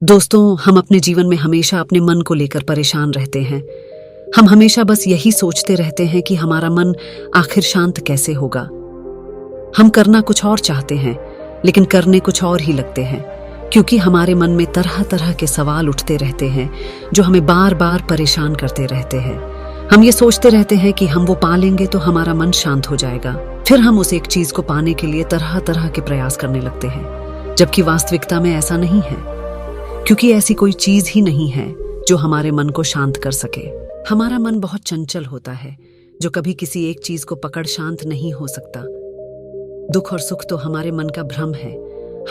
दोस्तों, हम अपने जीवन में हमेशा अपने मन को लेकर परेशान रहते हैं। हम हमेशा बस यही सोचते रहते हैं कि हमारा मन आखिर शांत कैसे होगा। हम करना कुछ और चाहते हैं, लेकिन करने कुछ और ही लगते हैं, क्योंकि हमारे मन में तरह तरह के सवाल उठते रहते हैं जो हमें बार बार परेशान करते रहते हैं। हम ये सोचते रहते हैं कि हम वो पा लेंगे तो हमारा मन शांत हो जाएगा। फिर हम उस एक चीज को पाने के लिए तरह तरह के प्रयास करने लगते हैं, जबकि वास्तविकता में ऐसा नहीं है, क्योंकि ऐसी कोई चीज ही नहीं है जो हमारे मन को शांत कर सके। हमारा मन बहुत चंचल होता है, जो कभी किसी एक चीज को पकड़ शांत नहीं हो सकता। दुख और सुख तो हमारे मन का भ्रम है,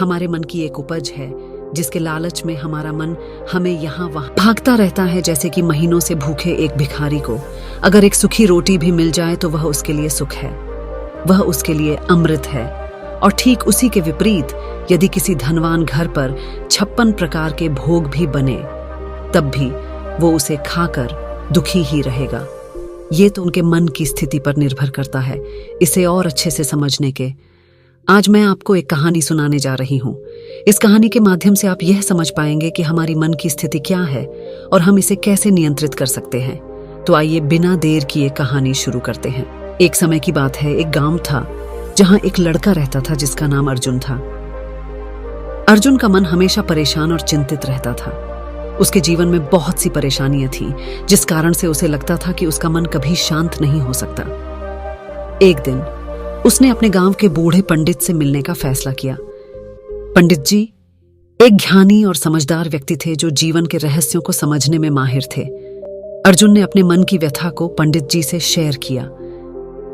हमारे मन की एक उपज है, जिसके लालच में हमारा मन हमें यहाँ वहां भागता रहता है। जैसे कि महीनों से भूखे एक भिखारी को अगर एक सूखी रोटी भी मिल जाए तो वह उसके लिए सुख है, वह उसके लिए अमृत है। और ठीक उसी के विपरीत यदि किसी धनवान घर पर 56 प्रकार के भोग भी बने, तब भी वो उसे खाकर दुखी ही रहेगा। ये तो उनके मन की स्थिति पर निर्भर करता है। इसे और अच्छे से समझने के आज मैं आपको एक कहानी सुनाने जा रही हूँ। इस कहानी के माध्यम से आप यह समझ पाएंगे कि हमारी मन की स्थिति क्या है और हम इसे कैसे नियंत्रित कर सकते हैं। तो आइए बिना देर किए कहानी शुरू करते हैं। एक समय की बात है, एक गांव था जहां एक लड़का रहता था जिसका नाम अर्जुन था। अर्जुन का मन हमेशा परेशान और चिंतित रहता था। उसके जीवन में बहुत सी परेशानियां थीं, जिस कारण से उसे लगता था कि उसका मन कभी शांत नहीं हो सकता। एक दिन उसने अपने गांव के बूढ़े पंडित से मिलने का फैसला किया। पंडित जी एक ज्ञानी और समझदार व्यक्ति थे जो जीवन के रहस्यों को समझने में माहिर थे। अर्जुन ने अपने मन की व्यथा को पंडित जी से शेयर किया।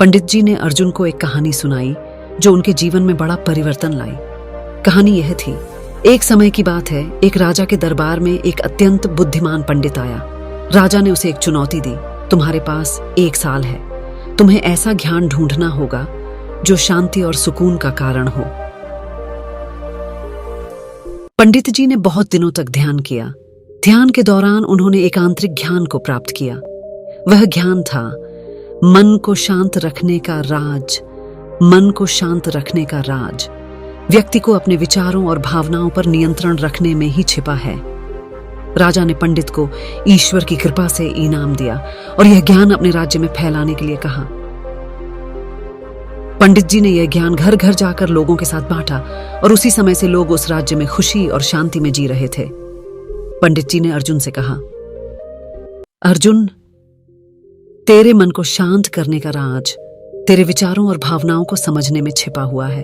पंडित जी ने अर्जुन को एक कहानी सुनाई जो उनके जीवन में बड़ा परिवर्तन लाई। कहानी यह थी, एक समय की बात है, एक राजा के दरबार में एक अत्यंत बुद्धिमान पंडित आया। राजा ने उसे एक चुनौती दी, तुम्हारे पास 1 साल है, तुम्हें ऐसा ज्ञान ढूंढना होगा जो शांति और सुकून का कारण हो। पंडित जी ने बहुत दिनों तक ध्यान किया। ध्यान के दौरान उन्होंने एक आंतरिक ज्ञान को प्राप्त किया। वह ज्ञान था मन को शांत रखने का राज। मन को शांत रखने का राज व्यक्ति को अपने विचारों और भावनाओं पर नियंत्रण रखने में ही छिपा है। राजा ने पंडित को ईश्वर की कृपा से इनाम दिया और यह ज्ञान अपने राज्य में फैलाने के लिए कहा। पंडित जी ने यह ज्ञान घर घर जाकर लोगों के साथ बांटा और उसी समय से लोग उस राज्य में खुशी और शांति में जी रहे थे। पंडित जी ने अर्जुन से कहा, अर्जुन, तेरे मन को शांत करने का राज तेरे विचारों और भावनाओं को समझने में छिपा हुआ है।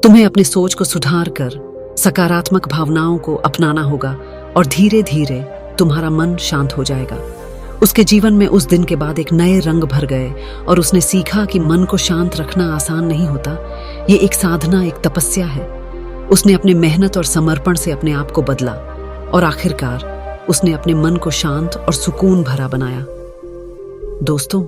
तुम्हें अपनी सोच को सुधार कर सकारात्मक भावनाओं को अपनाना होगा और धीरे धीरे तुम्हारा मन शांत हो जाएगा। उसके जीवन में उस दिन के बाद एक नए रंग भर गए और उसने सीखा कि मन को शांत रखना आसान नहीं होता। ये एक साधना, एक तपस्या है। उसने अपनी मेहनत और समर्पण से अपने आप को बदला और आखिरकार उसने अपने मन को शांत और सुकून भरा बनाया। दोस्तों,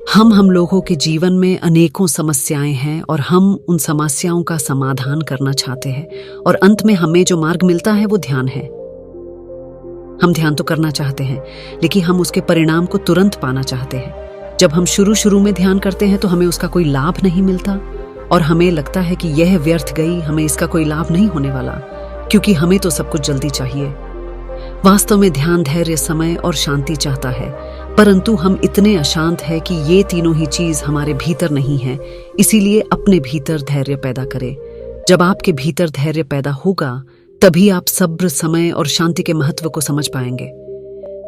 हम लोगों के जीवन में अनेकों समस्याएं हैं और हम उन समस्याओं का समाधान करना चाहते हैं और अंत में हमें जो मार्ग मिलता है वो ध्यान है। हम ध्यान तो करना चाहते हैं, लेकिन हम उसके परिणाम को तुरंत पाना चाहते हैं। जब हम शुरू में ध्यान करते हैं तो हमें उसका कोई लाभ नहीं मिलता और हमें लगता है कि यह व्यर्थ गई, हमें इसका कोई लाभ नहीं होने वाला, क्योंकि हमें तो सब कुछ जल्दी चाहिए। वास्तव में ध्यान धैर्य, समय और शांति चाहता है, परंतु हम इतने अशांत हैं कि ये तीनों ही चीज हमारे भीतर नहीं है। इसीलिए अपने भीतर धैर्य पैदा करें। जब आपके भीतर धैर्य पैदा होगा, तभी आप सब्र, समय और शांति के महत्व को समझ पाएंगे।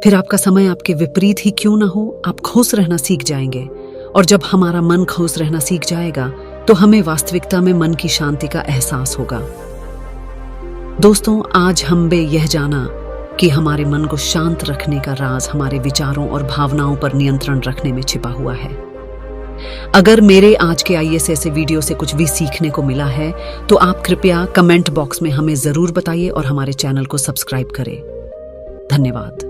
फिर आपका समय आपके विपरीत ही क्यों ना हो, आप खुश रहना सीख जाएंगे। और जब हमारा मन खुश रहना सीख जाएगा तो हमें वास्तविकता में मन की शांति का एहसास होगा। दोस्तों, आज हमने यह जाना कि हमारे मन को शांत रखने का राज हमारे विचारों और भावनाओं पर नियंत्रण रखने में छिपा हुआ है। अगर मेरे आज के IAS ऐसे वीडियो से कुछ भी सीखने को मिला है तो आप कृपया कमेंट बॉक्स में हमें जरूर बताइए और हमारे चैनल को सब्सक्राइब करें। धन्यवाद।